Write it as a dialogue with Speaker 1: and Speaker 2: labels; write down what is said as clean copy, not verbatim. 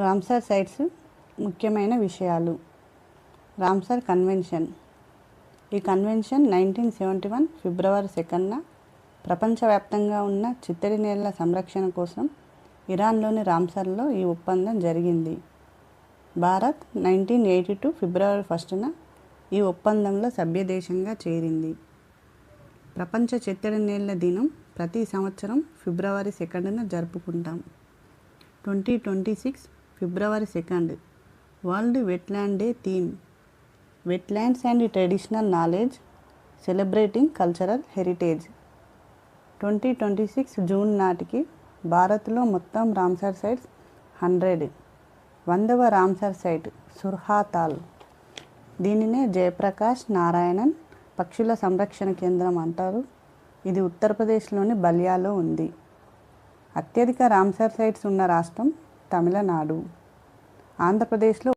Speaker 1: Ramsar sites ముఖ్యమైన విషయాలు. Ramsar convention. ఈ కన్వెన్షన్ 1971 ఫిబ్రవరి 2న ప్రపంచవ్యాప్తంగా ఉన్న చిత్తడి నేలల సంరక్షణ కోసం ఇరాన్లోని రామ్సర్లో ఈ ఒప్పందం జరిగింది. భారత్ 1982 ఫిబ్రవరి 1న ఈ ఒప్పందంలో సభ్యదేశంగా చేరింది. ప్రపంచ చిత్తడి నేలల దినం ప్రతి సంవత్సరం ఫిబ్రవరి 2న జరుపుకుంటాం. 2026 ఫిబ్రవరి 2 world wetland day theme wetlands and traditional knowledge celebrating cultural heritage. 2026 June నాటికి భారత్లో మొత్తం రామ్సర్ సైట్స్ 100. 100వ రామ్సర్ సైట్ సుర్హాతాల్. దీనినే జయప్రకాష్ నారాయణన్ పక్షుల సంరక్షణ కేంద్రం అంటారు. ఇది ఉత్తరప్రదేశ్లోని బలియాలో ఉంది. అత్యధిక రామ్సర్ సైట్స్ ఉన్న రాష్ట్రం తమిళనాడు. ఆంధ్రప్రదేశ్లో